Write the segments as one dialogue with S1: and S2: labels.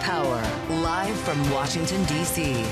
S1: Power, live from Washington, D.C.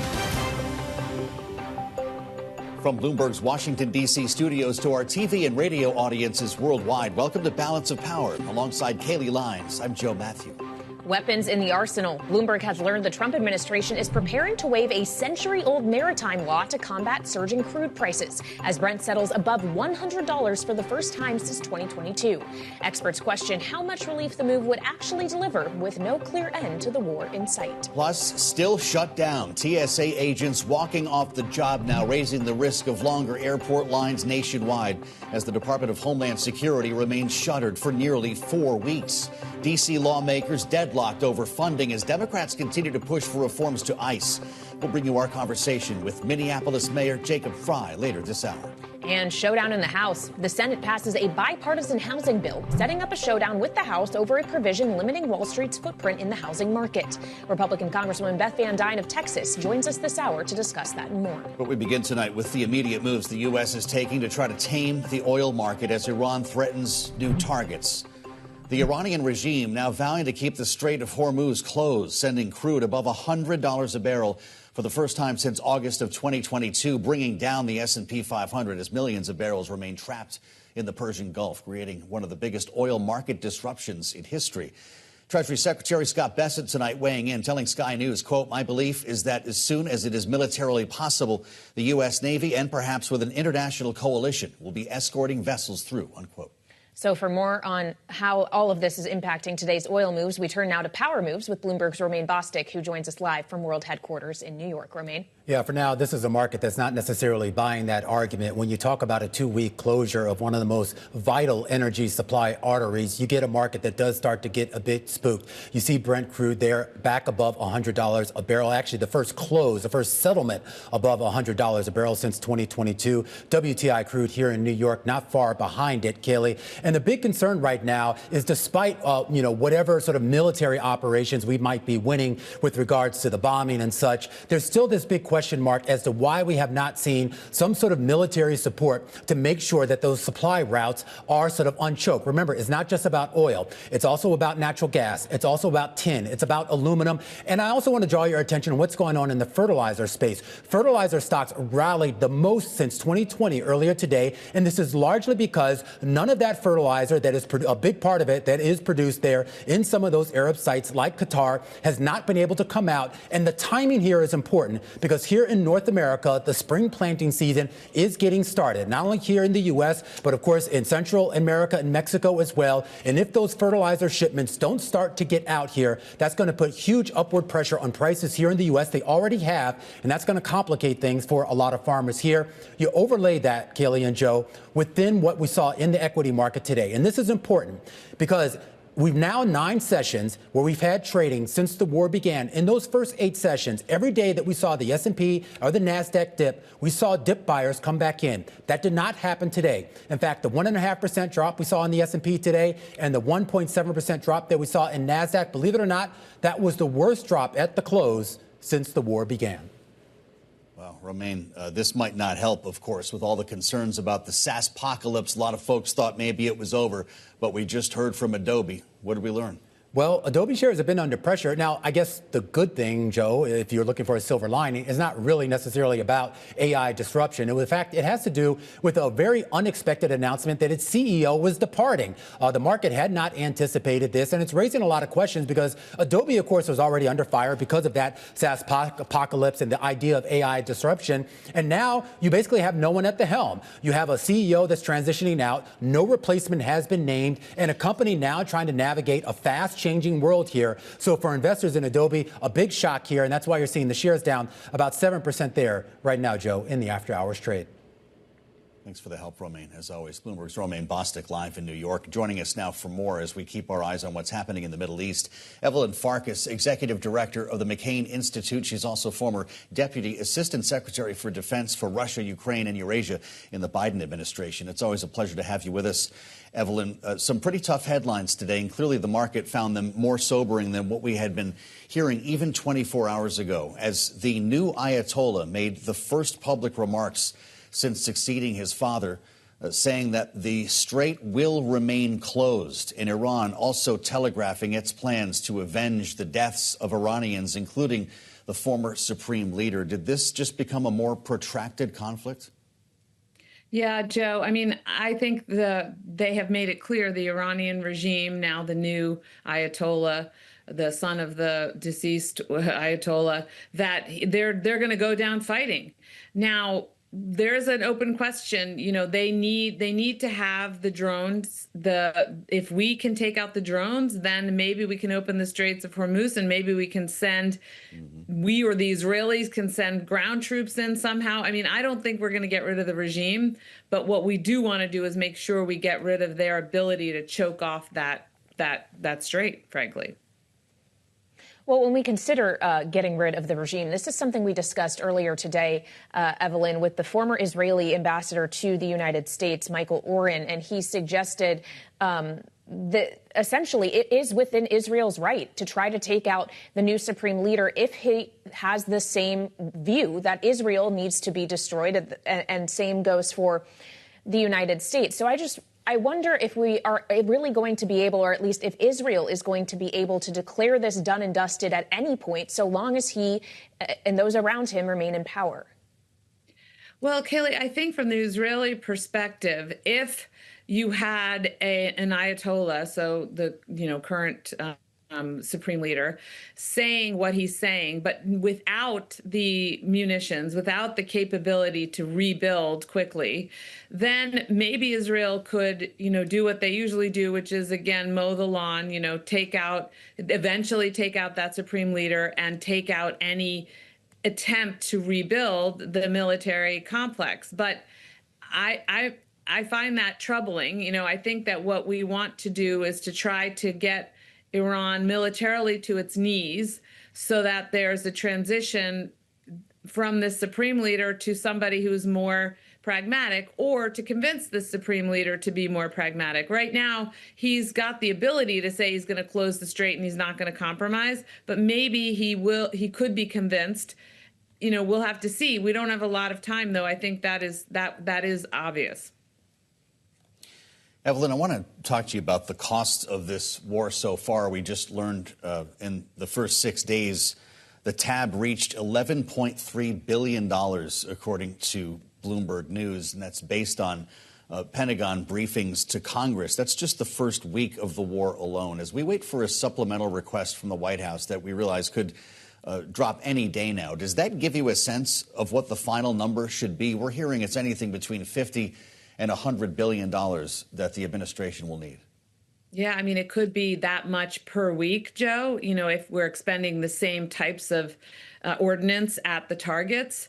S2: From Bloomberg's Washington, D.C. studios to our TV and radio audiences worldwide, welcome to Balance of Power. Alongside Kaylee Lyons, I'm Joe Matthew.
S3: Weapons in the arsenal. Bloomberg has learned the Trump administration is preparing to waive a century-old maritime law to combat surging crude prices, as Brent settles above $100 for the first time since 2022. Experts question how much relief the move would actually deliver, with no clear end to the war in sight.
S2: Plus, still shut down. TSA agents walking off the job now, raising the risk of longer airport lines nationwide as the Department of Homeland Security remains shuttered for nearly 4 weeks. D.C. lawmakers deadlocked over funding as Democrats continue to push for reforms to ICE. We'll bring you our conversation with Minneapolis Mayor Jacob Frey later this hour.
S3: And showdown in the House. The Senate passes a bipartisan housing bill, setting up a showdown with the House over a provision limiting Wall Street's footprint in the housing market. Republican Congresswoman Beth Van Duyne of Texas joins us this hour to discuss that and more.
S2: But we begin tonight with the immediate moves the U.S. is taking to try to tame the oil market as Iran threatens new targets. The Iranian regime now vowing to keep the Strait of Hormuz closed, sending crude above $100 a barrel for the first time since August of 2022, bringing down the S&P 500 as millions of barrels remain trapped in the Persian Gulf, creating one of the biggest oil market disruptions in history. Treasury Secretary Scott Bessent tonight weighing in, telling Sky News, quote, "My belief is that as soon as it is militarily possible, the U.S. Navy and perhaps with an international coalition will be escorting vessels through," unquote.
S3: So for more on how all of this is impacting today's oil moves, we turn now to power moves with Bloomberg's Romaine Bostick, who joins us live from World Headquarters in New York. Romaine?
S4: Yeah, for now, this is a market that's not necessarily buying that argument. When you talk about a 2-week closure of one of the most vital energy supply arteries, you get a market that does start to get a bit spooked. You see Brent crude there back above $100 a barrel. Actually, the first close, the first settlement above $100 a barrel since 2022. WTI crude here in New York, not far behind it, Kaylee. And the big concern right now is despite, whatever sort of military operations we might be winning with regards to the bombing and such, there's still this big question mark as to why we have not seen some sort of military support to make sure that those supply routes are sort of unchoked. Remember, it's not just about oil. It's also about natural gas. It's also about tin. It's about aluminum. And I also want to draw your attention to what's going on in the fertilizer space. Fertilizer stocks rallied the most since 2020 earlier today. And this is largely because none of that fertilizer that is a big part of it that is produced there in some of those Arab sites like Qatar has not been able to come out. And the timing here is important because here in North America, the spring planting season is getting started, not only here in the U.S., but of course in Central America and Mexico as well. And if those fertilizer shipments don't start to get out here, that's going to put huge upward pressure on prices here in the U.S. They already have, and that's going to complicate things for a lot of farmers here. You overlay that, Kaylee and Joe, within what we saw in the equity market today. And this is important because we've now 9 sessions where we've had trading since the war began. In those first 8 sessions, every day that we saw the S&P or the NASDAQ dip, we saw dip buyers come back in. That did not happen today. In fact, the 1.5% drop we saw in the S&P today and the 1.7% drop that we saw in NASDAQ, believe it or not, that was the worst drop at the close since the war began.
S2: Well, Romaine, this might not help, of course, with all the concerns about the SaaS-pocalypse. A lot of folks thought maybe it was over, but we just heard from Adobe. What did we learn?
S4: Well, Adobe shares have been under pressure. Now, I guess the good thing, Joe, if you're looking for a silver lining, is not really necessarily about AI disruption. In fact, it has to do with a very unexpected announcement that its CEO was departing. The market had not anticipated this, and it's raising a lot of questions because Adobe, of course, was already under fire because of that SaaS apocalypse and the idea of AI disruption. And now you basically have no one at the helm. You have a CEO that's transitioning out, no replacement has been named, and a company now trying to navigate a fast-changing world here. So for investors in Adobe, a big shock here, and that's why you're seeing the shares down about 7% there right now, Joe, in the after-hours trade.
S2: Thanks for the help, Romaine. As always, Bloomberg's Romaine Bostick live in New York. Joining us now for more as we keep our eyes on what's happening in the Middle East. Evelyn Farkas, Executive Director of the McCain Institute. She's also former Deputy Assistant Secretary for Defense for Russia, Ukraine, and Eurasia in the Biden administration. It's always a pleasure to have you with us. Evelyn, some pretty tough headlines today, and clearly the market found them more sobering than what we had been hearing even 24 hours ago, as the new Ayatollah made the first public remarks since succeeding his father. saying that the strait will remain closed, and Iran also telegraphing its plans to avenge the deaths of Iranians, including the former supreme leader. Did this just become a more protracted conflict?
S5: Yeah, Joe. I mean, I think they have made it clear, the Iranian regime, now the new Ayatollah, the son of the deceased Ayatollah, that they're going to go down fighting. Now, there's an open question. You know, they need to have the drones. If we can take out the drones, then maybe we can open the Straits of Hormuz, and maybe we can send, we or the Israelis can send ground troops in somehow. I mean, I don't think we're going to get rid of the regime, but what we do want to do is make sure we get rid of their ability to choke off that strait, frankly.
S3: Well, when we consider getting rid of the regime, this is something we discussed earlier today, Evelyn, with the former Israeli ambassador to the United States, Michael Oren, and he suggested that essentially it is within Israel's right to try to take out the new supreme leader if he has the same view that Israel needs to be destroyed, and same goes for the United States. So I wonder if we are really going to be able, or at least if Israel is going to be able to declare this done and dusted at any point, so long as he and those around him remain in power.
S5: Well, Kayleigh, I think from the Israeli perspective, if you had an Ayatollah, so the current supreme leader, saying what he's saying, but without the munitions, without the capability to rebuild quickly, then maybe Israel could, do what they usually do, which is, again, mow the lawn, eventually take out that supreme leader and take out any attempt to rebuild the military complex. But I find that troubling. I think that what we want to do is to try to get Iran militarily to its knees so that there's a transition from the supreme leader to somebody who's more pragmatic, or to convince the supreme leader to be more pragmatic. Right now, he's got the ability to say he's going to close the strait and he's not going to compromise, but maybe he could be convinced. We'll have to see. We don't have a lot of time, though. I think that is obvious.
S2: Evelyn, I want to talk to you about the cost of this war so far. We just learned in the first 6 days, the tab reached $11.3 billion, according to Bloomberg News, and that's based on Pentagon briefings to Congress. That's just the first week of the war alone. As we wait for a supplemental request from the White House that we realize could drop any day now, does that give you a sense of what the final number should be? We're hearing it's anything between 50 and $100 billion that the administration will need.
S5: Yeah, I mean, it could be that much per week, Joe, if we're expending the same types of ordnance at the targets,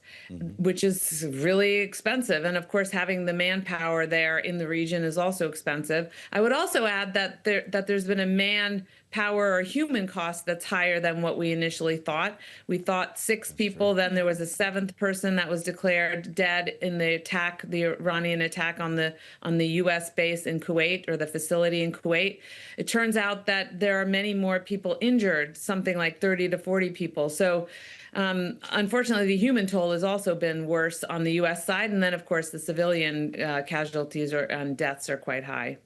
S5: which is really expensive. And of course, having the manpower there in the region is also expensive. I would also add that there's been a manpower or human cost that's higher than what we initially thought. We thought 6 people, then there was a 7th person that was declared dead in the attack, the Iranian attack on the U.S. base in Kuwait, or the facility in Kuwait. It turns out that there are many more people injured, something like 30 to 40 people. So unfortunately, the human toll has also been worse on the U.S. side. And then, of course, the civilian casualties and deaths are quite high.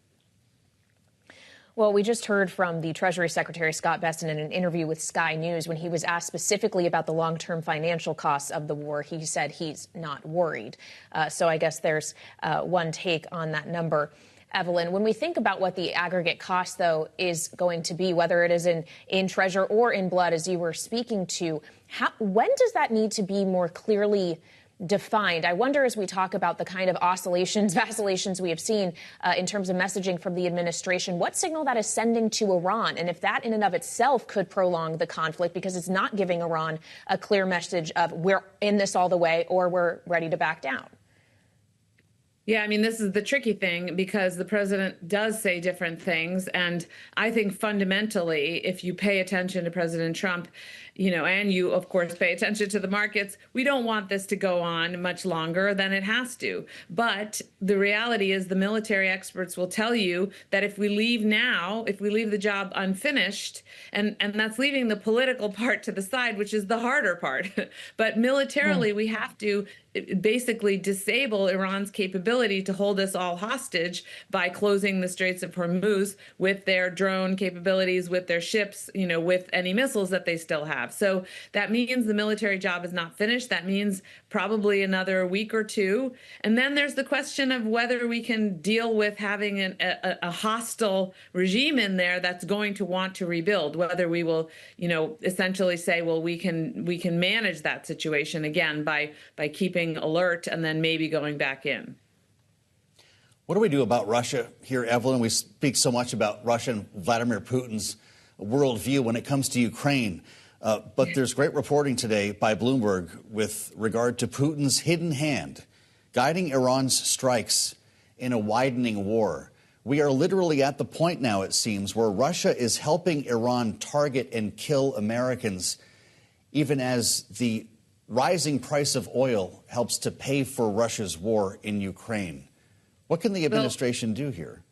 S3: Well, we just heard from the Treasury Secretary Scott Bessent in an interview with Sky News. When he was asked specifically about the long-term financial costs of the war, he said he's not worried. So I guess there's one take on that number. Evelyn, when we think about what the aggregate cost, though, is going to be, whether it is in treasure or in blood, as you were speaking to, when does that need to be more clearly defined? I wonder, as we talk about the kind of vacillations we have seen in terms of messaging from the administration, what signal that is sending to Iran, and if that in and of itself could prolong the conflict, because it's not giving Iran a clear message of we're in this all the way or we're ready to back down.
S5: Yeah, I mean, this is the tricky thing, because the president does say different things. And I think fundamentally, if you pay attention to President Trump, and you, of course, pay attention to the markets, we don't want this to go on much longer than it has to. But the reality is the military experts will tell you that if we leave now, if we leave the job unfinished, and that's leaving the political part to the side, which is the harder part. But militarily, we have to basically disable Iran's capability to hold us all hostage by closing the Straits of Hormuz with their drone capabilities, with their ships, with any missiles that they still have. So that means the military job is not finished. That means probably another week or two. And then there's the question of whether we can deal with having a hostile regime in there that's going to want to rebuild, whether we will, essentially say, well, we can manage that situation again by keeping alert and then maybe going back in.
S2: What do we do about Russia here, Evelyn? We speak so much about Russia and Vladimir Putin's worldview when it comes to Ukraine. But there's great reporting today by Bloomberg with regard to Putin's hidden hand guiding Iran's strikes in a widening war. We are literally at the point now, it seems, where Russia is helping Iran target and kill Americans, even as the rising price of oil helps to pay for Russia's war in Ukraine. What can the administration do here?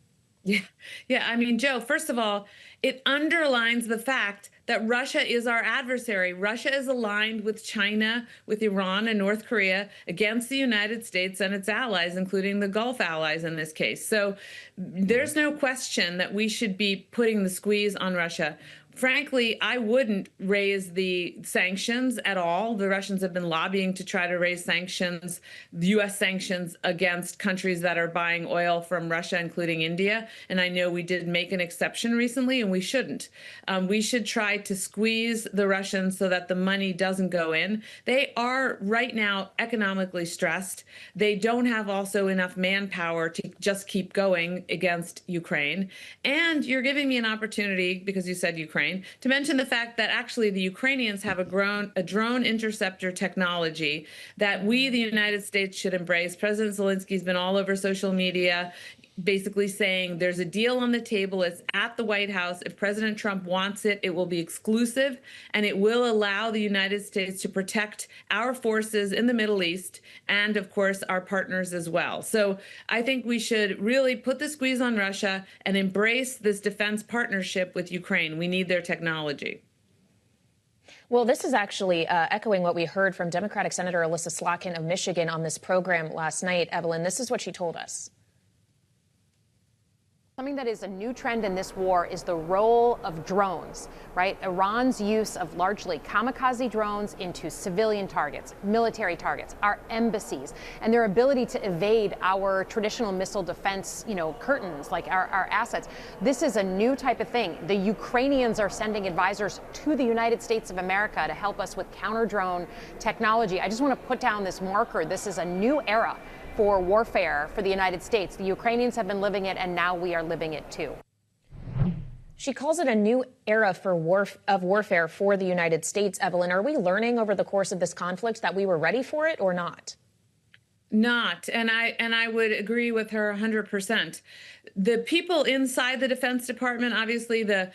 S5: Yeah. I mean, Joe, first of all, it underlines the fact that Russia is our adversary. Russia is aligned with China, with Iran and North Korea against the United States and its allies, including the Gulf allies in this case. So there's no question that we should be putting the squeeze on Russia. Frankly, I wouldn't raise the sanctions at all. The Russians have been lobbying to try to raise sanctions, U.S. sanctions against countries that are buying oil from Russia, including India. And I know we did make an exception recently, and we shouldn't. We should try to squeeze the Russians so that the money doesn't go in. They are right now economically stressed. They don't have also enough manpower to just keep going against Ukraine. And you're giving me an opportunity, because you said Ukraine, to mention the fact that actually the Ukrainians have a drone interceptor technology that we, the United States, should embrace. President Zelensky's been all over social media basically saying there's a deal on the table. It's at the White House. If President Trump wants it, it will be exclusive, and it will allow the United States to protect our forces in the Middle East and, of course, our partners as well. So I think we should really put the squeeze on Russia and embrace this defense partnership with Ukraine. We need their technology.
S3: Well, this is actually echoing what we heard from Democratic Senator Alyssa Slotkin of Michigan on this program last night. Evelyn, this is what she told us.
S6: Something that is a new trend in this war is the role of drones, right? Iran's use of largely kamikaze drones into civilian targets, military targets, our embassies, and their ability to evade our traditional missile defense, curtains, like our assets. This is a new type of thing. The Ukrainians are sending advisors to the United States of America to help us with counter-drone technology. I just want to put down this marker. This is a new era for warfare for the United States. The Ukrainians have been living it, and now we are living it too.
S3: She calls it a new era of warfare for the United States. Evelyn, are we learning over the course of this conflict that we were ready for it or not?
S5: Not. And I would agree with her 100%. The people inside the Defense Department, obviously the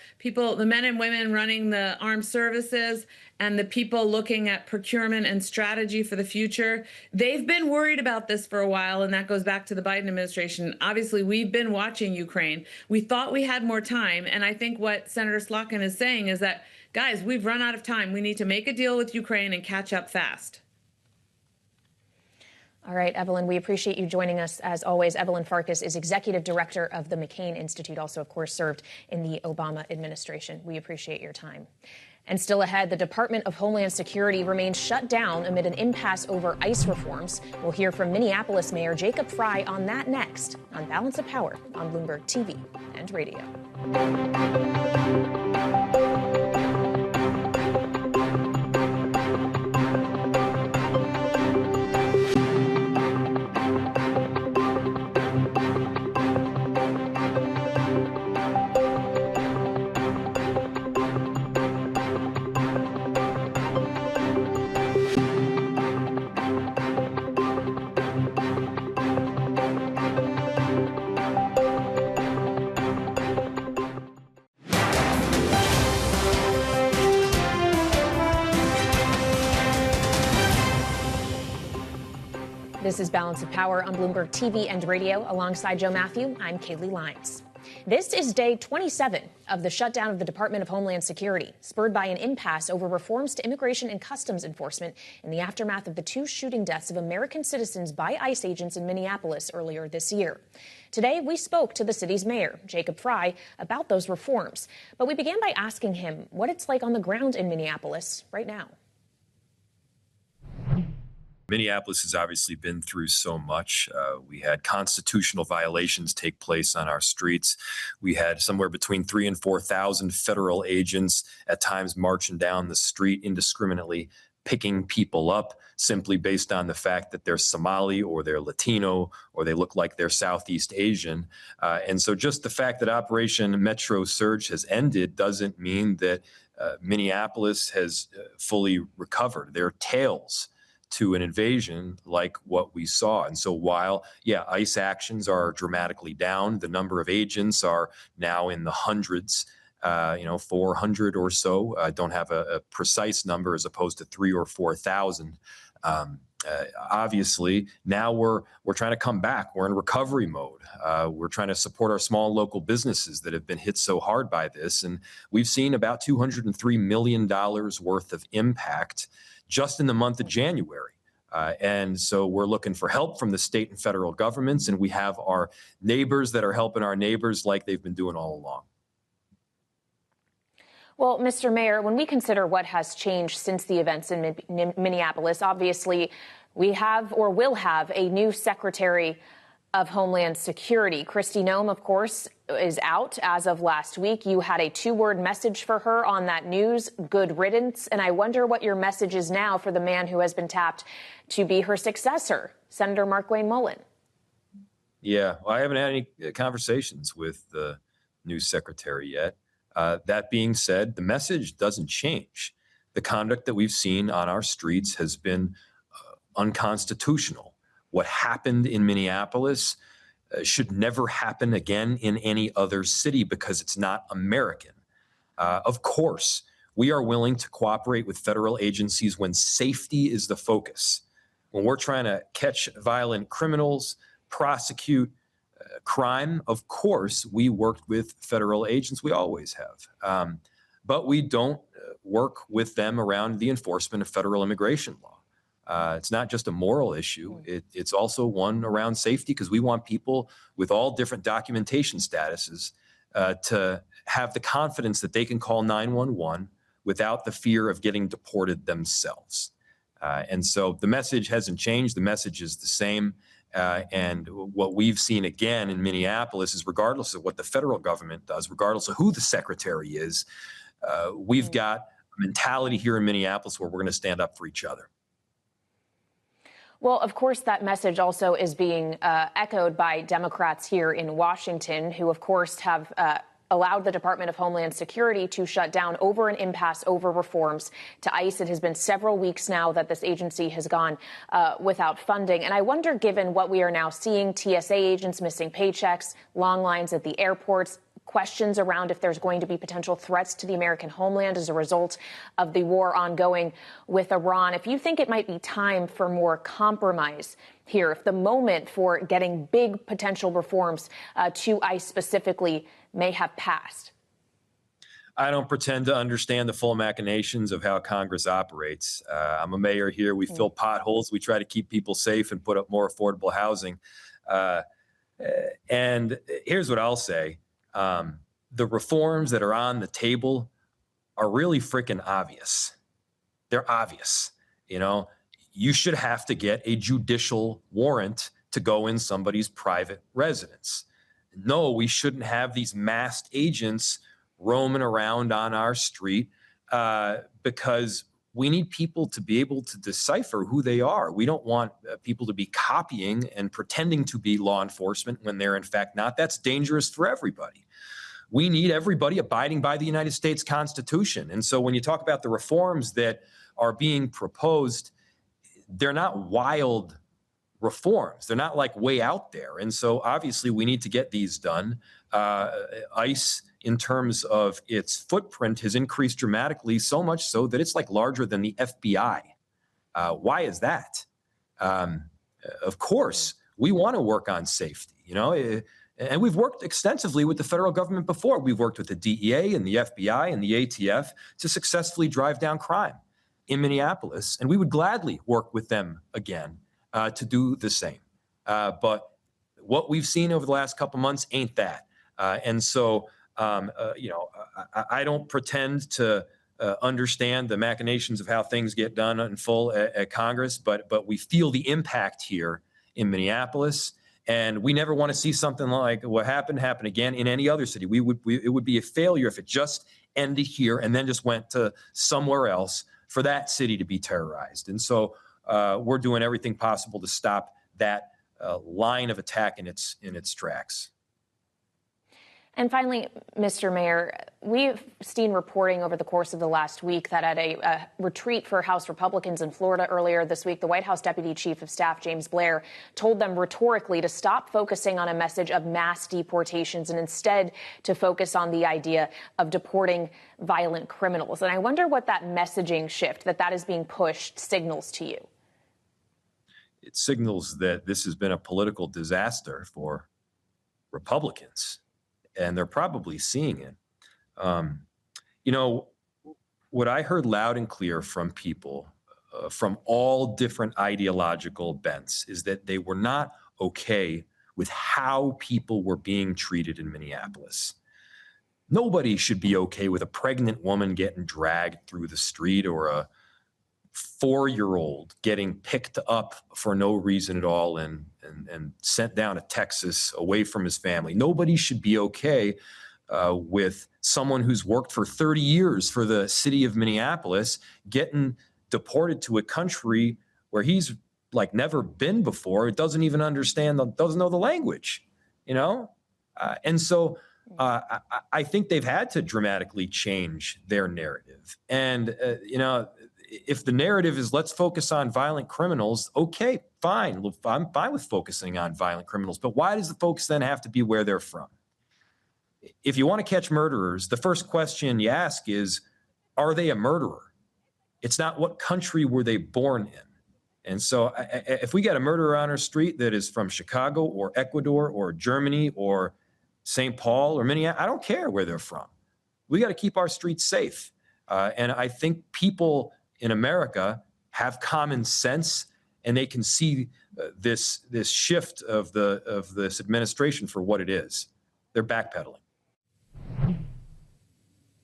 S5: men and women running the armed services and the people looking at procurement and strategy for the future, they've been worried about this for a while, and that goes back to the Biden administration. Obviously, we've been watching Ukraine. We thought we had more time, and I think what Senator Slotkin is saying is that, guys, we've run out of time. We need to make a deal with Ukraine and catch up fast.
S3: All right, Evelyn, we appreciate you joining us. As always, Evelyn Farkas is executive director of the McCain Institute, also, of course, served in the Obama administration. We appreciate your time. And still ahead, the Department of Homeland Security remains shut down amid an impasse over ICE reforms. We'll hear from Minneapolis Mayor Jacob Frey on that next on Balance of Power on Bloomberg TV and radio. This is Balance of Power on Bloomberg TV and radio. Alongside Joe Matthew, I'm Kaylee Lyons. This is day 27 of the shutdown of the Department of Homeland Security, spurred by an impasse over reforms to immigration and customs enforcement in the aftermath of the 2 shooting deaths of American citizens by ICE agents in Minneapolis earlier this year. Today, we spoke to the city's mayor, Jacob Frey, about those reforms. But we began by asking him what it's like on the ground in Minneapolis right now.
S7: Minneapolis has obviously been through so much. We had constitutional violations take place on our streets. We had somewhere between 3,000 and 4,000 federal agents at times marching down the street indiscriminately, picking people up simply based on the fact that they're Somali or they're Latino or they look like they're Southeast Asian. And so just the fact that Operation Metro Surge has ended doesn't mean that Minneapolis has fully recovered. There are tales to an invasion like what we saw. And so while, ICE actions are dramatically down, the number of agents are now in the hundreds, 400 or so. I don't have a precise number as opposed to 3,000 or 4,000. Obviously, now we're trying to come back. We're in recovery mode. We're trying to support our small local businesses that have been hit so hard by this. And we've seen about $203 million worth of impact just in the month of January. And so we're looking for help from the state and federal governments, and we have our neighbors that are helping our neighbors like they've been doing all along.
S3: Well, Mr. Mayor, when we consider what has changed since the events in Minneapolis, obviously we have or will have a new Secretary of Homeland Security. Kristi Noem, of course, is out as of last week. You had a 2-word message for her on that news, good riddance. And I wonder what your message is now for the man who has been tapped to be her successor, Senator Markwayne Mullin.
S7: Yeah, well, I haven't had any conversations with the new secretary yet. That being said, the message doesn't change. The conduct that we've seen on our streets has been unconstitutional. What happened in Minneapolis should never happen again in any other city because it's not American. Of course, we are willing to cooperate with federal agencies when safety is the focus. When we're trying to catch violent criminals, prosecute crime, of course, we worked with federal agents. We always have. But we don't work with them around the enforcement of federal immigration law. It's not just a moral issue. It's also one around safety because we want people with all different documentation statuses to have the confidence that they can call 911 without the fear of getting deported themselves. And so the message hasn't changed. The message is the same. And what we've seen again in Minneapolis is regardless of what the federal government does, regardless of who the secretary is, we've got a mentality here in Minneapolis where we're going to stand up for each other.
S3: Well, of course, that message also is being echoed by Democrats here in Washington, who, of course, have allowed the Department of Homeland Security to shut down over an impasse over reforms to ICE. It has been several weeks now that this agency has gone without funding. And I wonder, given what we are now seeing, TSA agents missing paychecks, long lines at the airports, questions around if there's going to be potential threats to the American homeland as a result of the war ongoing with Iran. If you think it might be time for more compromise here, if the moment for getting big potential reforms to ICE specifically may have passed.
S7: I don't pretend to understand the full machinations of how Congress operates. I'm a mayor here. We fill potholes. We try to keep people safe and put up more affordable housing. And here's what I'll say. The reforms that are on the table are really freaking obvious. They're obvious. You know, you should have to get a judicial warrant to go in somebody's private residence. No, we shouldn't have these masked agents roaming around on our street because we need people to be able to decipher who they are. We don't want people to be copying and pretending to be law enforcement when they're in fact not. That's dangerous for everybody. We need everybody abiding by the United States Constitution. And so when you talk about the reforms that are being proposed, they're not wild reforms. They're not like way out there. And so obviously we need to get these done. ICE, in terms of its footprint, has increased dramatically, so much so that it's like larger than the FBI. Why is that? Of course, we want to work on safety. You know, And we've worked extensively with the federal government before. We've worked with the DEA and the FBI and the ATF to successfully drive down crime in Minneapolis. And we would gladly work with them again to do the same. But what we've seen over the last couple months ain't that. And so, I don't pretend to understand the machinations of how things get done in full at Congress, but we feel the impact here in Minneapolis. And we never want to see something like what happened happen again in any other city. It would be a failure if it just ended here and then just went to somewhere else for that city to be terrorized. And so we're doing everything possible to stop that line of attack in its tracks.
S3: And finally, Mr. Mayor, we've seen reporting over the course of the last week that at a retreat for House Republicans in Florida earlier this week, the White House Deputy Chief of Staff, James Blair, told them rhetorically to stop focusing on a message of mass deportations and instead to focus on the idea of deporting violent criminals. And I wonder what that messaging shift that is being pushed signals to you.
S7: It signals that this has been a political disaster for Republicans. And they're probably seeing it. What I heard loud and clear from people from all different ideological bents is that they were not okay with how people were being treated in Minneapolis. Nobody should be okay with a pregnant woman getting dragged through the street or a 4-year-old getting picked up for no reason at all and sent down to Texas away from his family. Nobody should be okay with someone who's worked for 30 years for the city of Minneapolis getting deported to a country where he's like never been before. It doesn't even understand, doesn't know the language, And so I think they've had to dramatically change their narrative. And, if the narrative is let's focus on violent criminals, okay, fine. I'm fine with focusing on violent criminals. But why does the focus then have to be where they're from? If you want to catch murderers, the first question you ask is, are they a murderer? It's not what country were they born in. And so if we got a murderer on our street that is from Chicago or Ecuador or Germany or St. Paul or Minneapolis, I don't care where they're from. We got to keep our streets safe. And I think people in America have common sense, and they can see this shift of this administration for what it is. They're backpedaling.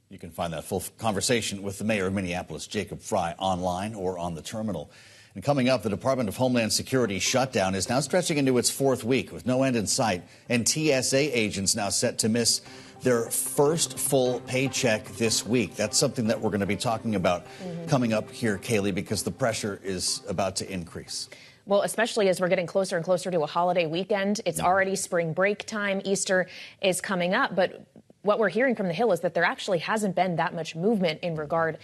S2: You can find that full conversation with the mayor of Minneapolis, Jacob Frey, online or on the terminal. And coming up, the Department of Homeland Security shutdown is now stretching into its 4th week with no end in sight, and TSA agents now set to miss their first full paycheck this week. That's something that we're going to be talking about coming up here, Kaylee, because the pressure is about to increase.
S3: Well, especially as we're getting closer and closer to a holiday weekend. It's already spring break time. Easter is coming up. But what we're hearing from the Hill is that there actually hasn't been that much movement in regard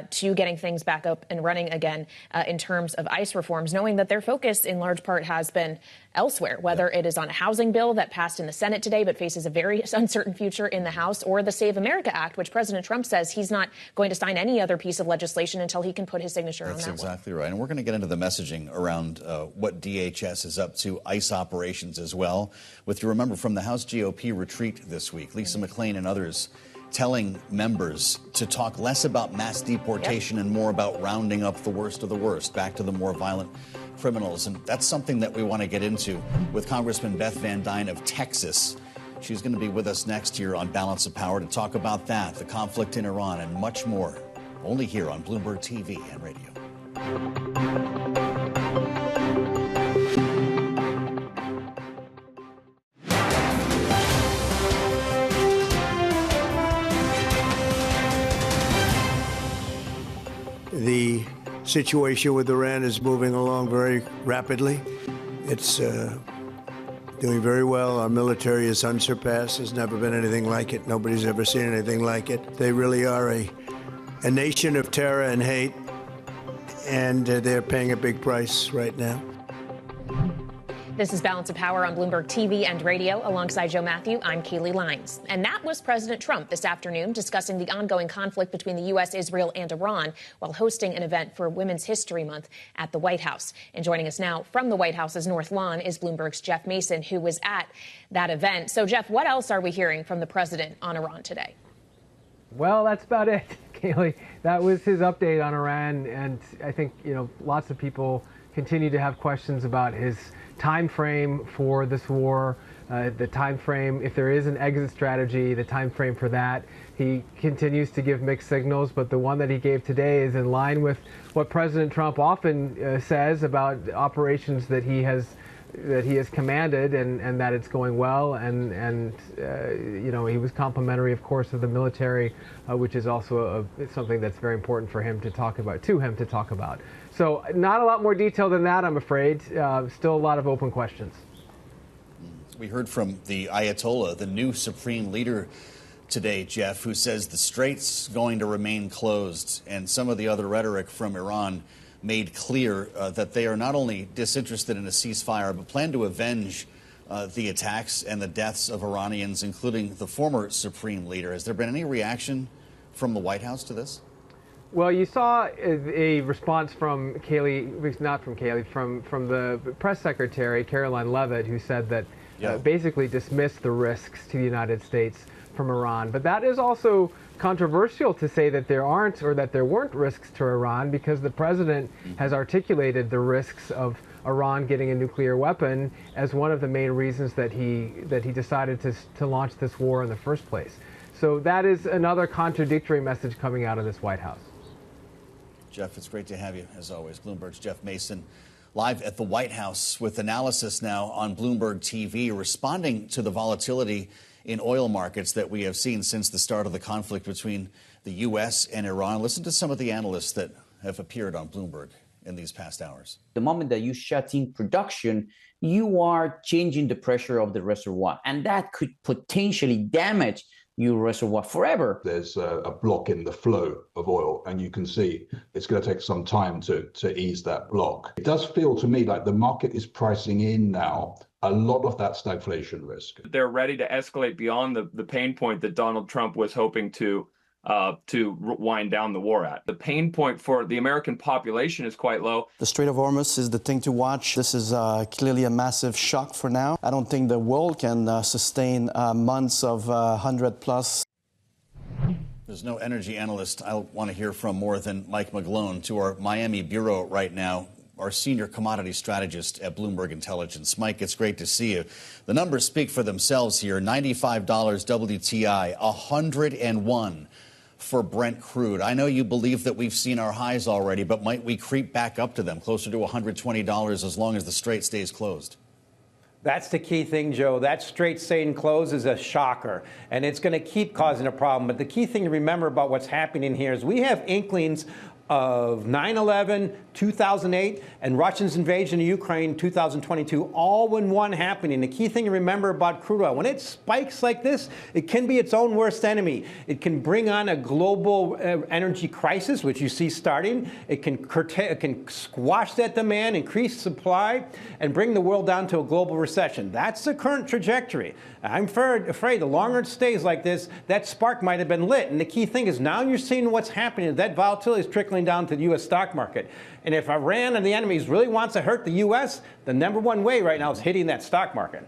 S3: to getting things back up and running again in terms of ICE reforms, knowing that their focus in large part has been elsewhere, whether it is on a housing bill that passed in the Senate today but faces a very uncertain future in the House, or the Save America Act, which President Trump says he's not going to sign any other piece of legislation until he can put his signature on that.
S2: That's exactly right. And we're going to get into the messaging around what DHS is up to, ICE operations as well. With, you remember, from the House GOP retreat this week, Lisa McClain and others telling members to talk less about mass deportation and more about rounding up the worst of the worst, back to the more violent criminals. And that's something that we want to get into with Congressman Beth Van Duyne of Texas. She's going to be with us next year on Balance of Power to talk about that, the conflict in Iran, and much more, only here on Bloomberg TV and radio.
S8: The situation with Iran is moving along very rapidly. It's doing very well. Our military is unsurpassed. There's never been anything like it. Nobody's ever seen anything like it. They really are a nation of terror and hate, and they're paying a big price right now.
S3: This is Balance of Power on Bloomberg TV and radio. Alongside Joe Matthew, I'm Kaylee Lyons. And that was President Trump this afternoon discussing the ongoing conflict between the U.S., Israel, and Iran while hosting an event for Women's History Month at the White House. And joining us now from the White House's North Lawn is Bloomberg's Jeff Mason, who was at that event. So, Jeff, what else are we hearing from the president on Iran today?
S9: Well, that's about it, Kaylee. That was his update on Iran. And I think, lots of people continue to have questions about his time frame for this war, the time frame, if there is an exit strategy, the time frame for that. He continues to give mixed signals, but the one that he gave today is in line with what President Trump often says about operations that he has commanded, and that it's going well, and he was complimentary, of course, of the military, which is also something that's very important for him to talk about. So not a lot more detail than that, I'm afraid. Still a lot of open questions.
S2: We heard from the Ayatollah, the new supreme leader today, Jeff, who says the strait's going to remain closed, and some of the other rhetoric from Iran made clear that they are not only disinterested in a ceasefire, but plan to avenge the attacks and the deaths of Iranians, including the former supreme leader. Has there been any reaction from the White House to this?
S9: Well, you saw a response from from the press secretary, Caroline Leavitt, who said that basically dismissed the risks to the United States from Iran. But that is also controversial to say that there aren't or that there weren't risks to Iran, because the president has articulated the risks of Iran getting a nuclear weapon as one of the main reasons that he decided to launch this war in the first place. So that is another contradictory message coming out of this White House.
S2: Jeff, it's great to have you, as always. Bloomberg's Jeff Mason, live at the White House with analysis now on Bloomberg TV, responding to the volatility in oil markets that we have seen since the start of the conflict between the U.S. and Iran. Listen to some of the analysts that have appeared on Bloomberg in these past hours.
S10: The moment that you shut in production, you are changing the pressure of the reservoir, and that could potentially damage your reservoir forever.
S11: There's a block in the flow of oil, and you can see it's going to take some time to ease that block. It does feel to me like the market is pricing in now a lot of that stagflation risk.
S12: They're ready to escalate beyond the pain point that Donald Trump was hoping to wind down the war at. The pain point for the American population is quite low.
S13: The Strait of Hormuz is the thing to watch. This is clearly a massive shock for now. I don't think the world can sustain months of 100+.
S2: There's no energy analyst I want to hear from more than Mike McGlone to our Miami bureau right now, our senior commodity strategist at Bloomberg Intelligence. Mike, it's great to see you. The numbers speak for themselves here. $95 WTI, 101 for Brent crude. I know you believe that we've seen our highs already, but might we creep back up to them, closer to $120 as long as the strait stays closed?
S14: That's the key thing, Joe. That strait staying closed is a shocker, and it's going to keep causing a problem. But the key thing to remember about what's happening here is we have inklings of 9/11, 2008, and Russia's invasion of Ukraine 2022, all in one happening. The key thing to remember about crude oil, when it spikes like this, it can be its own worst enemy. It can bring on a global energy crisis, which you see starting. It can squash that demand, increase supply, and bring the world down to a global recession. That's the current trajectory. I'm afraid the longer it stays like this, that spark might have been lit. And the key thing is now you're seeing what's happening. That volatility is trickling down to the U.S. stock market. And if Iran and the enemies really wants to hurt the U.S., the number one way right now is hitting that stock market.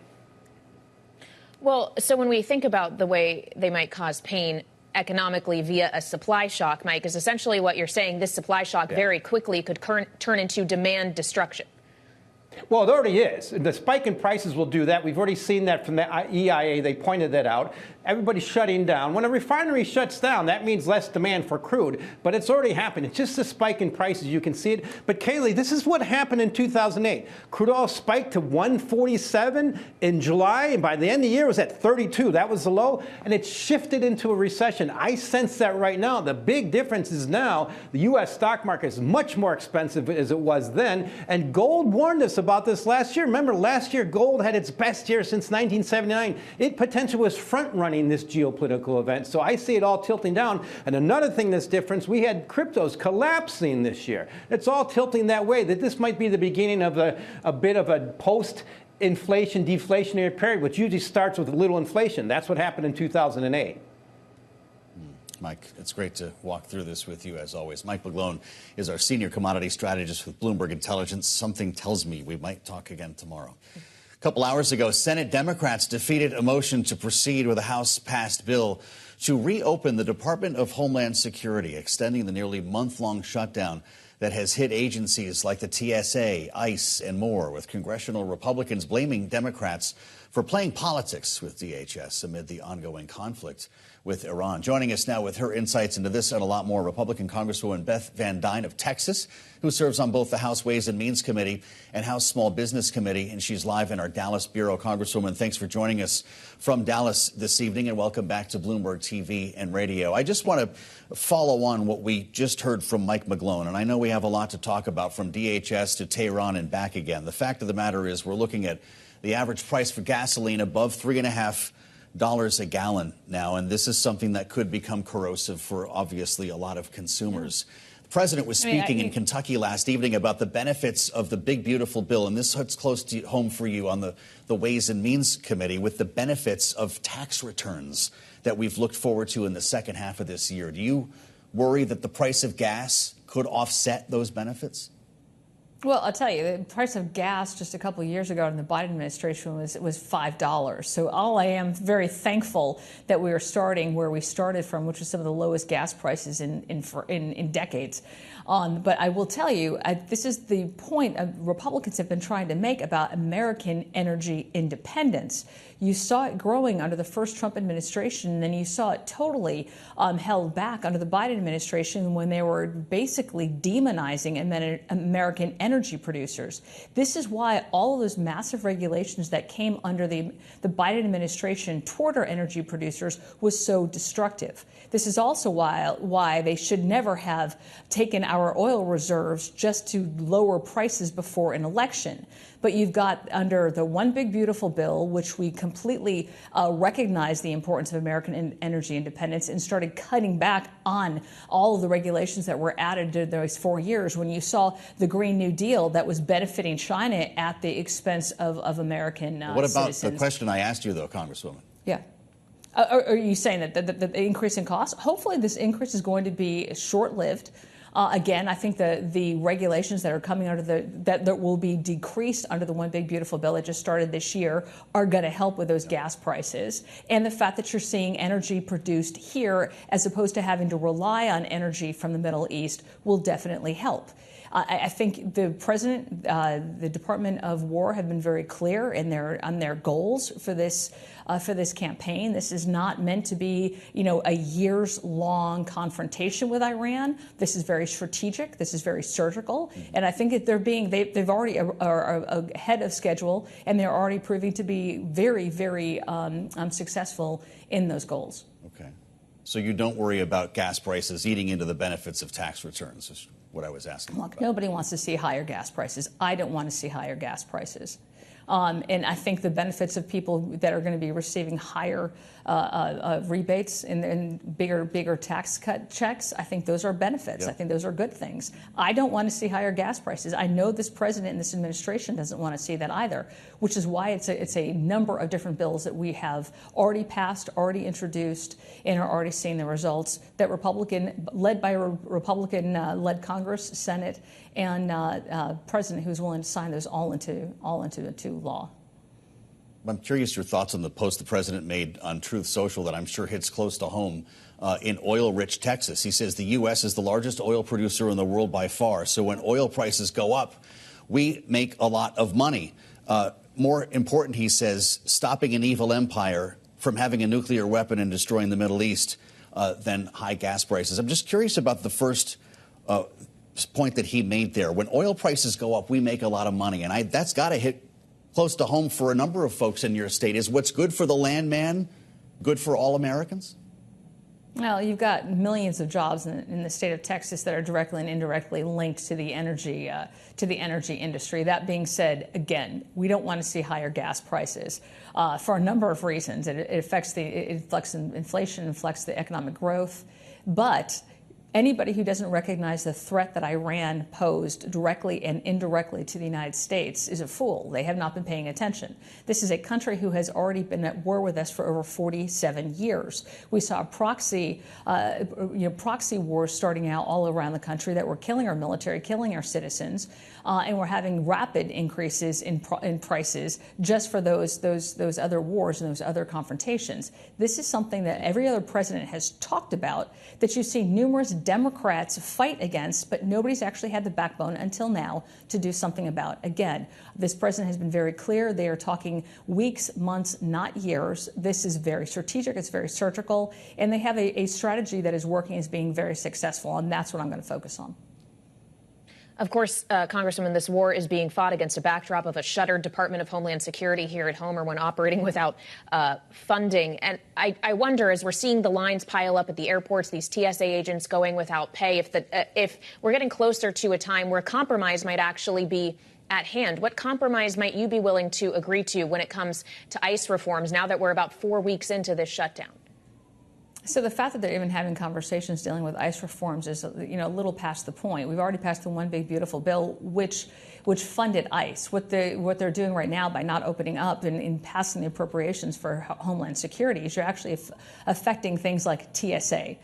S3: Well, so when we think about the way they might cause pain economically via a supply shock, Mike, is essentially what you're saying. This supply shock very quickly could turn into demand destruction.
S14: Well, it already is. The spike in prices will do that. We've already seen that from the EIA. They pointed that out. Everybody's shutting down. When a refinery shuts down, that means less demand for crude. But it's already happened. It's just a spike in prices. You can see it. But, Kaylee, this is what happened in 2008. Crude oil spiked to 147 in July. And by the end of the year, it was at 32. That was the low. And it shifted into a recession. I sense that right now. The big difference is now the U.S. stock market is much more expensive as it was then. And gold warned us about this last year. Remember, last year, gold had its best year since 1979. It potentially was front-running this geopolitical event. So I see it all tilting down. And another thing that's different, we had cryptos collapsing this year. It's all tilting that way, that this might be the beginning of a bit of a post inflation deflationary period, which usually starts with a little inflation. That's what happened in 2008.
S2: Mike, it's great to walk through this with you, as always. Mike McGlone is our senior commodity strategist with Bloomberg Intelligence. Something tells me we might talk again tomorrow. A couple hours ago, Senate Democrats defeated a motion to proceed with a House-passed bill to reopen the Department of Homeland Security, extending the nearly month-long shutdown that has hit agencies like the TSA, ICE, and more, with congressional Republicans blaming Democrats for playing politics with DHS amid the ongoing conflict with Iran. Joining us now with her insights into this and a lot more, Republican Congresswoman Beth Van Duyne of Texas, who serves on both the House Ways and Means Committee and House Small Business Committee, and she's live in our Dallas bureau. Congresswoman, thanks for joining us from Dallas this evening, and welcome back to Bloomberg TV and Radio. I just want to follow on what we just heard from Mike McGlone, and I know we have a lot to talk about, from DHS to Tehran and back again. The fact of the matter is we're looking at the average price for gasoline above $3.50 a gallon now, and this is something that could become corrosive for obviously a lot of consumers. The president was speaking in Kentucky last evening about the benefits of the big, beautiful bill, and this hits close to home for you on the Ways and Means Committee, with the benefits of tax returns that we've looked forward to in the second half of this year. Do you worry that the price of gas could offset those benefits?
S15: Well, I'll tell you, the price of gas just a couple of years ago in the Biden administration was $5. So I am very thankful that we are starting where we started from, which was some of the lowest gas prices in decades. But I will tell you, this is the point Republicans have been trying to make about American energy independence. You saw it growing under the first Trump administration, and then you saw it totally held back under the Biden administration when they were basically demonizing American energy producers. This is why all of those massive regulations that came under the Biden administration toward our energy producers was so destructive. This is also why they should never have taken our oil reserves just to lower prices before an election. But you've got under the One Big Beautiful Bill, which we completely recognized the importance of American energy independence and started cutting back on all of the regulations that were added to those 4 years, when you saw the Green New Deal that was benefiting China at the expense of American citizens.
S2: What about the question I asked you, though, Congresswoman?
S15: Yeah. Are you saying that the increase in cost? Hopefully this increase is going to be short-lived. Again, I think the regulations that are coming under that will be decreased under the One Big Beautiful Bill that just started this year are going to help with those gas prices. And the fact that you're seeing energy produced here as opposed to having to rely on energy from the Middle East will definitely help. I think the president, the Department of War have been very clear on their goals for this campaign. This is not meant to be, a years-long confrontation with Iran. This is very strategic. This is very surgical. And I think that they've already are ahead of schedule, and they're already proving to be very, very successful in those goals.
S2: Okay. So you don't worry about gas prices eating into the benefits of tax returns, is what I was asking.
S15: Look, nobody wants to see higher gas prices. I don't want to see higher gas prices. And I think the benefits of people that are going to be receiving higher rebates and bigger tax cut checks, I think those are benefits. Yep. I think those are good things. I don't want to see higher gas prices. I know this president and this administration doesn't want to see that either, which is why it's a number of different bills that we have already passed, already introduced, and are already seeing the results that led by a Republican-led Congress, Senate, and president who's willing to sign those all into law.
S2: I'm curious your thoughts on the post the president made on Truth Social that I'm sure hits close to home in oil-rich Texas. He says the U.S. is the largest oil producer in the world by far. So when oil prices go up, we make a lot of money. More important, he says, stopping an evil empire from having a nuclear weapon and destroying the Middle East than high gas prices. I'm just curious about the first point that he made there. When oil prices go up, we make a lot of money. And that's got to hit close to home for a number of folks in your state. Is what's good for the landman good for all Americans?
S15: Well, you've got millions of jobs in the state of Texas that are directly and indirectly linked to the energy industry. That being said, again, we don't want to see higher gas prices for a number of reasons. It affects inflation, affects the economic growth, but Anybody who doesn't recognize the threat that Iran posed directly and indirectly to the United States is a fool. They have not been paying attention. This is a country who has already been at war with us for over 47 years. We saw proxy wars starting out all around the country that were killing our military, killing our citizens, and we're having rapid increases in prices just for those other wars and those other confrontations. This is something that every other president has talked about, that you've seen numerous Democrats fight against, but nobody's actually had the backbone until now to do something about. Again, this president has been very clear. They are talking weeks, months, not years. This is very strategic. It's very surgical. And they have a strategy that is working, is being very successful. And that's what I'm going to focus on.
S3: Of course, Congresswoman, this war is being fought against a backdrop of a shuttered Department of Homeland Security here at home, or when operating without funding. And I wonder, as we're seeing the lines pile up at the airports, these TSA agents going without pay, if we're getting closer to a time where compromise might actually be at hand. What compromise might you be willing to agree to when it comes to ICE reforms now that we're about 4 weeks into this shutdown?
S15: So the fact that they're even having conversations dealing with ICE reforms is, a little past the point. We've already passed the One Big Beautiful Bill, which funded ICE. What they're doing right now by not opening up and passing the appropriations for Homeland Security is you're actually affecting things like TSA.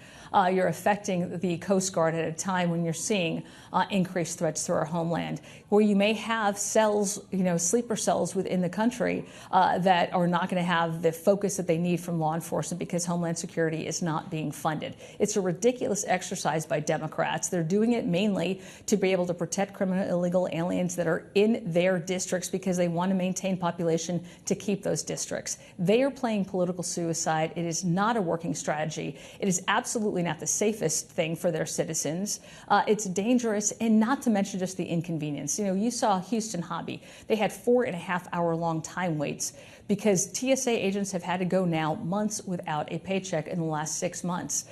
S15: You're affecting the Coast Guard at a time when you're seeing increased threats to our homeland, where you may have cells, sleeper cells within the country that are not going to have the focus that they need from law enforcement because Homeland Security is not being funded. It's a ridiculous exercise by Democrats. They're doing it mainly to be able to protect criminal illegal aliens that are in their districts because they want to maintain population to keep those districts. They are playing political suicide. It is not a working strategy. It is absolutely not the safest thing for their citizens. It's dangerous, and not to mention just the inconvenience. You saw Houston Hobby. They had 4.5-hour-long time waits because TSA agents have had to go now months without a paycheck in the last 6 months.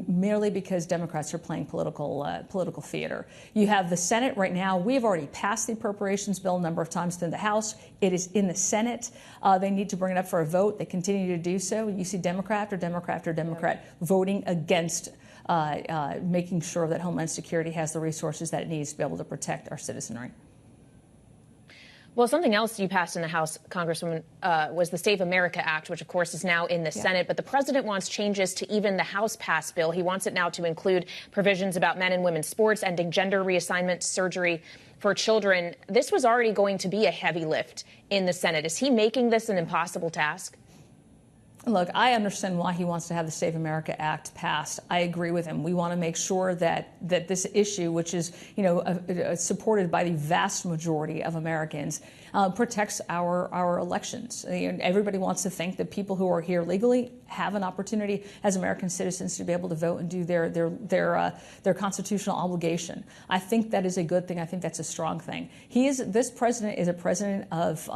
S15: Merely because Democrats are playing political theater. You have the Senate right now. We have already passed the appropriations bill a number of times through the House. It is in the Senate. They need to bring it up for a vote. They continue to do so. You see Democrat voting against making sure that Homeland Security has the resources that it needs to be able to protect our citizenry.
S3: Well, something else you passed in the House, Congresswoman, was the Save America Act, which, of course, is now in the Senate. But the president wants changes to even the House-passed bill. He wants it now to include provisions about men and women's sports, ending gender reassignment surgery for children. This was already going to be a heavy lift in the Senate. Is he making this an impossible task?
S15: Look, I understand why he wants to have the Save America Act passed. I agree with him. We want to make sure that this issue, which is, supported by the vast majority of Americans, protects our elections. Everybody wants to think that people who are here legally have an opportunity as American citizens to be able to vote and do their constitutional obligation. I think that is a good thing. I think that's a strong thing. This president is a president of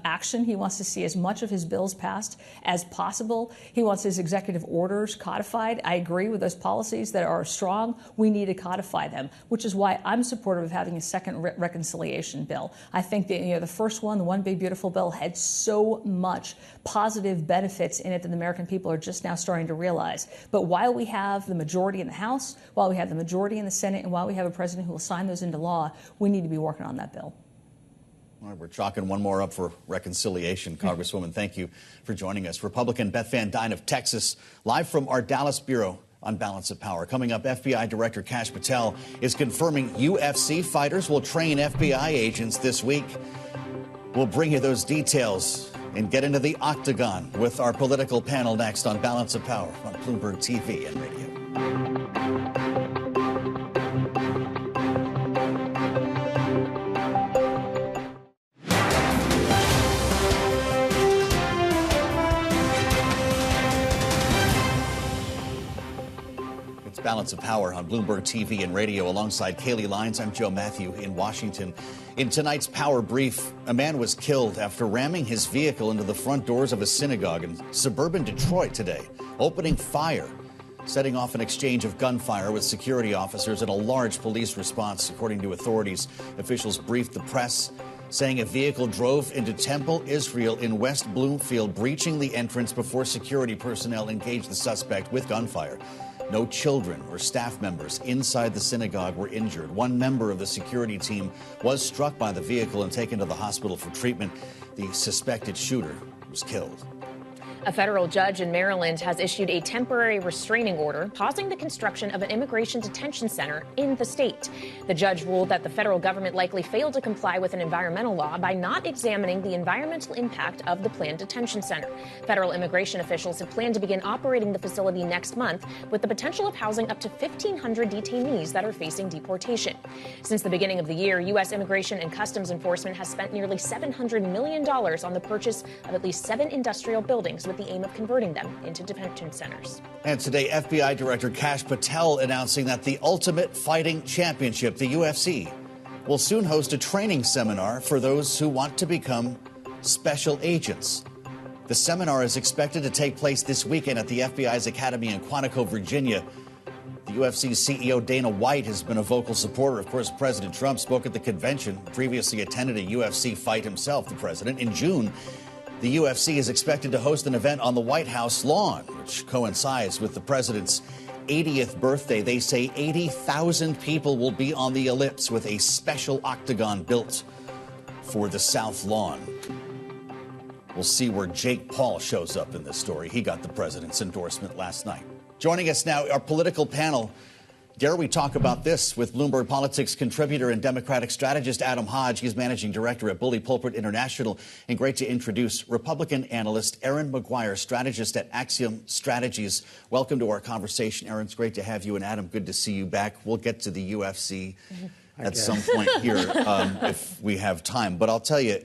S15: action. He wants to see as much of his bills passed as possible. He wants his executive orders codified. I agree with those policies that are strong. We need to codify them, which is why I'm supportive of having a second reconciliation bill. I think that the first one, the One Big Beautiful Bill, had so much positive benefits in it that the American people are just now starting to realize. But while we have the majority in the House, while we have the majority in the Senate, and while we have a president who will sign those into law, we need to be working on that bill.
S2: All right, we're chalking one more up for reconciliation. Congresswoman, thank you for joining us. Republican Beth Van Duyne of Texas, live from our Dallas bureau on Balance of Power. Coming up, FBI Director Kash Patel is confirming UFC fighters will train FBI agents this week. We'll bring you those details and get into the octagon with our political panel next on Balance of Power on Bloomberg TV and radio. Balance of Power on Bloomberg TV and radio. Alongside Kaylee Lyons, I'm Joe Matthew in Washington. In tonight's Power Brief, a man was killed after ramming his vehicle into the front doors of a synagogue in suburban Detroit today, opening fire, setting off an exchange of gunfire with security officers and a large police response. According to authorities, officials briefed the press, saying a vehicle drove into Temple, Israel in West Bloomfield, breaching the entrance before security personnel engaged the suspect with gunfire. No children or staff members inside the synagogue were injured. One member of the security team was struck by the vehicle and taken to the hospital for treatment. The suspected shooter was killed.
S3: A federal judge in Maryland has issued a temporary restraining order pausing the construction of an immigration detention center in the state. The judge ruled that the federal government likely failed to comply with an environmental law by not examining the environmental impact of the planned detention center. Federal immigration officials have planned to begin operating the facility next month, with the potential of housing up to 1,500 detainees that are facing deportation. Since the beginning of the year, U.S. Immigration and Customs Enforcement has spent nearly $700 million on the purchase of at least 7 industrial buildings with the aim of converting them into detention centers.
S2: And today, FBI Director Kash Patel announcing that the Ultimate Fighting Championship, the UFC, will soon host a training seminar for those who want to become special agents. The seminar is expected to take place this weekend at the FBI's Academy in Quantico, Virginia. The UFC's CEO Dana White has been a vocal supporter. Of course, President Trump spoke at the convention, previously attended a UFC fight himself, the president. In June, the UFC is expected to host an event on the White House lawn, which coincides with the president's 80th birthday. They say 80,000 people will be on the ellipse with a special octagon built for the South Lawn. We'll see where Jake Paul shows up in this story. He got the president's endorsement last night. Joining us now, our political panel. Dare we talk about this with Bloomberg Politics contributor and Democratic strategist Adam Hodge. He's managing director at Bully Pulpit International. And great to introduce Republican analyst Erin McGuire, strategist at Axiom Strategies. Welcome to our conversation, Erin. It's great to have you. And Adam, good to see you back. We'll get to the UFC at some point here if we have time. But I'll tell you,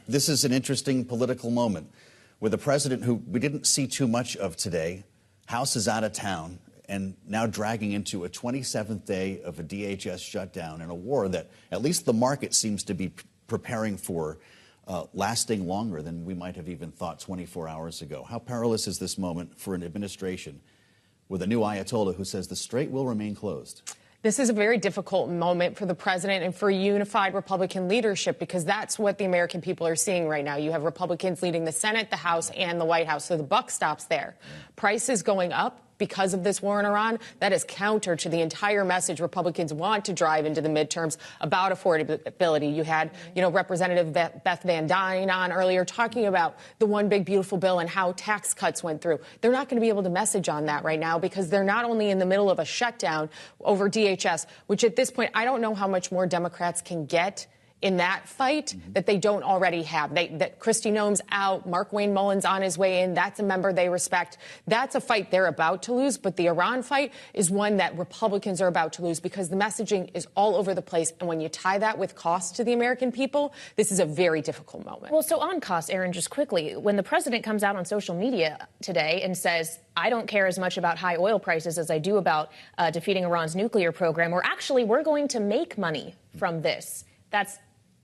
S2: this is an interesting political moment with a president who we didn't see too much of today. House is out of town, and now dragging into a 27th day of a DHS shutdown and a war that at least the market seems to be preparing for, lasting longer than we might have even thought 24 hours ago. How perilous is this moment for an administration with a new Ayatollah who says the Strait will remain closed?
S16: This is a very difficult moment for the president and for unified Republican leadership, because that's what the American people are seeing right now. You have Republicans leading the Senate, the House, and the White House. So the buck stops there. Prices going up because of this war in Iran, that is counter to the entire message Republicans want to drive into the midterms about affordability. You had, Representative Beth Van Duyne on earlier talking about the one big beautiful bill and how tax cuts went through. They're not going to be able to message on that right now because they're not only in the middle of a shutdown over DHS, which at this point, I don't know how much more Democrats can get in that fight that they don't already have. That Kristi Noem's out, Mark Wayne Mullen's on his way in. That's a member they respect. That's a fight they're about to lose. But the Iran fight is one that Republicans are about to lose because the messaging is all over the place. And when you tie that with cost to the American people, this is a very difficult moment.
S3: Well, so on cost, Erin, just quickly, when the president comes out on social media today and says, I don't care as much about high oil prices as I do about defeating Iran's nuclear program, or actually we're going to make money from this. That's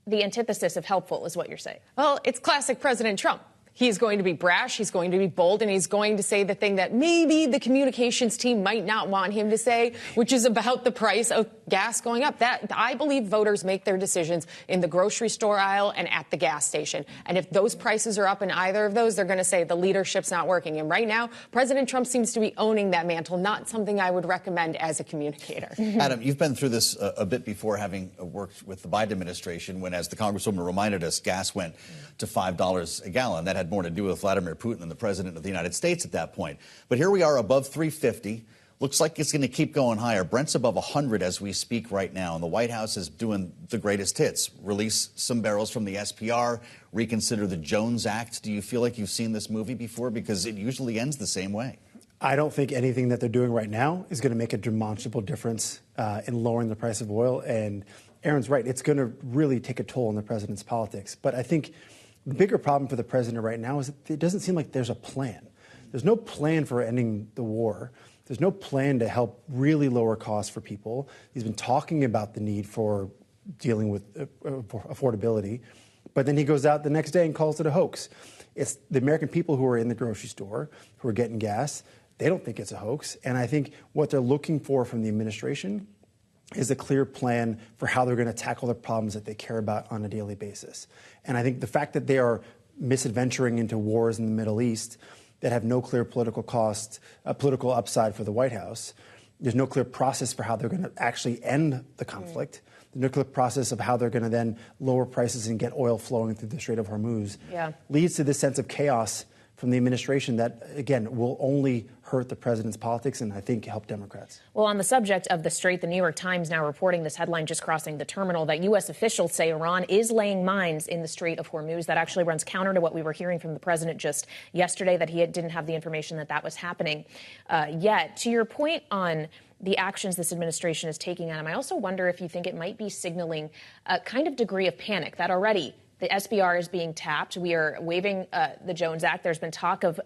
S3: the antithesis of helpful, is what you're saying.
S16: Well, it's classic President Trump. He's going to be brash, he's going to be bold, and he's going to say the thing that maybe the communications team might not want him to say, which is about the price of gas going up. That, I believe voters make their decisions in the grocery store aisle and at the gas station. And if those prices are up in either of those, they're going to say the leadership's not working. And right now, President Trump seems to be owning that mantle, not something I would recommend as a communicator.
S2: Adam, you've been through this a bit before, having worked with the Biden administration when, as the Congresswoman reminded us, gas went to $5 a gallon. That had more to do with Vladimir Putin than the president of the United States at that point. But here we are above $3.50. Looks like it's going to keep going higher. Brent's above 100 as we speak right now. And the White House is doing the greatest hits. Release some barrels from the SPR, reconsider the Jones Act. Do you feel like you've seen this movie before? Because it usually ends the same way.
S17: I don't think anything that they're doing right now is going to make a demonstrable difference in lowering the price of oil. And Erin's right. It's going to really take a toll on the president's politics. But I think the bigger problem for the president right now is that it doesn't seem like there's a plan. There's no plan for ending the war. There's no plan to help really lower costs for people. He's been talking about the need for dealing with affordability, but then he goes out the next day and calls it a hoax. It's the American people who are in the grocery store, who are getting gas. They don't think it's a hoax. And I think what they're looking for from the administration is a clear plan for how they're going to tackle the problems that they care about on a daily basis. And I think the fact that they are misadventuring into wars in the Middle East, that have no clear political cost, political upside for the White House. There's no clear process for how they're going to actually end the conflict. The no clear process of how they're going to then lower prices and get oil flowing through the Strait of Hormuz leads to this sense of chaos from the administration that, again, will only hurt the president's politics and I think help Democrats.
S3: Well, on the subject of the Strait, the New York Times now reporting this headline just crossing the terminal that U.S. officials say Iran is laying mines in the Strait of Hormuz. That actually runs counter to what we were hearing from the president just yesterday, that he didn't have the information that was happening yet. To your point on the actions this administration is taking on him, I also wonder if you think it might be signaling a kind of degree of panic that already the SBR is being tapped. We are waiving the Jones Act. There's been talk of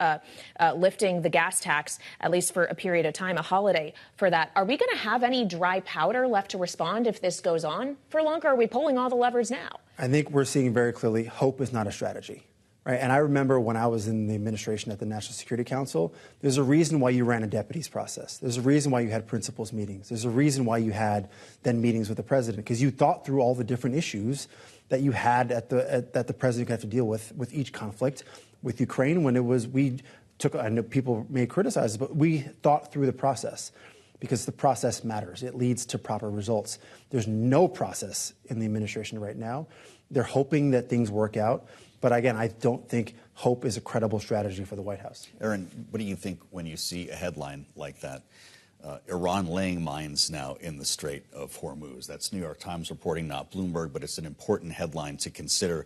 S3: lifting the gas tax, at least for a period of time, a holiday for that. Are we going to have any dry powder left to respond if this goes on for longer? Are we pulling all the levers now?
S17: I think we're seeing very clearly hope is not a strategy. Right? And I remember when I was in the administration at the National Security Council, there's a reason why you ran a deputies process. There's a reason why you had principals meetings. There's a reason why you had then meetings with the president, because you thought through all the different issues that you had that the president could have to deal with each conflict. With Ukraine, when it was, I know people may criticize, but we thought through the process because the process matters. It leads to proper results. There's no process in the administration right now. They're hoping that things work out. But again, I don't think hope is a credible strategy for the White House.
S2: Aaron, what do you think when you see a headline like that? Iran laying mines now in the Strait of Hormuz. That's New York Times reporting, not Bloomberg, but it's an important headline to consider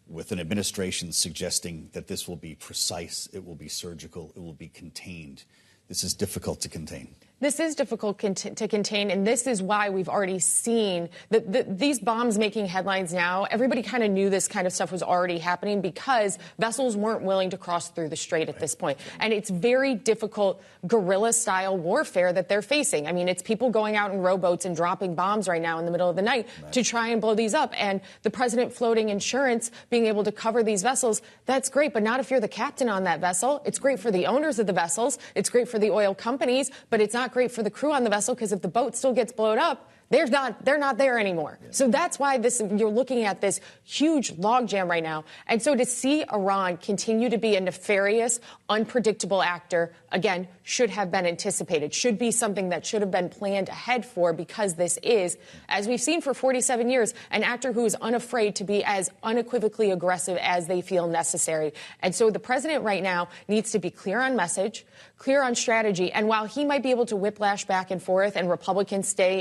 S2: with an administration suggesting that this will be precise, it will be surgical, it will be contained. This is difficult to contain.
S16: This is difficult to contain, and this is why we've already seen these bombs making headlines now. Everybody kind of knew this kind of stuff was already happening because vessels weren't willing to cross through the strait at this point. And it's very difficult guerrilla-style warfare that they're facing. I mean, it's people going out in rowboats and dropping bombs right now in the middle of the night to try and blow these up. And the president floating insurance, being able to cover these vessels, that's great, but not if you're the captain on that vessel. It's great for the owners of the vessels. It's great for the oil companies, but it's not great for the crew on the vessel, because if the boat still gets blown up, they're not there anymore. Yeah. So that's why you're looking at this huge logjam right now. And so to see Iran continue to be a nefarious, unpredictable actor, again, should have been anticipated, should be something that should have been planned ahead for, because this is, as we've seen for 47 years, an actor who is unafraid to be as unequivocally aggressive as they feel necessary. And so the president right now needs to be clear on message, clear on strategy. And while he might be able to whiplash back and forth and Republicans stay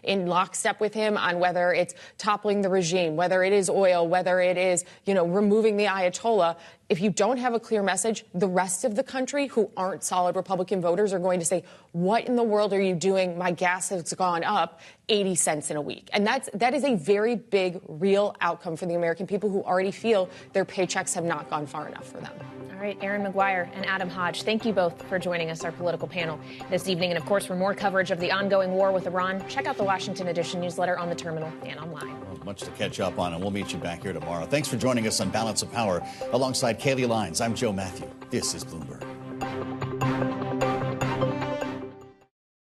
S16: in lockstep with him on whether it's toppling the regime, whether it is oil, whether it is, removing the Ayatollah, if you don't have a clear message, the rest of the country who aren't solid Republican voters are going to say, what in the world are you doing? My gas has gone up 80 cents in a week. And that is a very big, real outcome for the American people who already feel their paychecks have not gone far enough for them.
S3: All right, Aaron McGuire and Adam Hodge, thank you both for joining us, our political panel this evening. And of course, for more coverage of the ongoing war with Iran, check out the Washington Edition newsletter on the terminal and online.
S2: Well, much to catch up on, and we'll meet you back here tomorrow. Thanks for joining us on Balance of Power alongside Kaylee Lyons. I'm Joe Matthew. This is Bloomberg.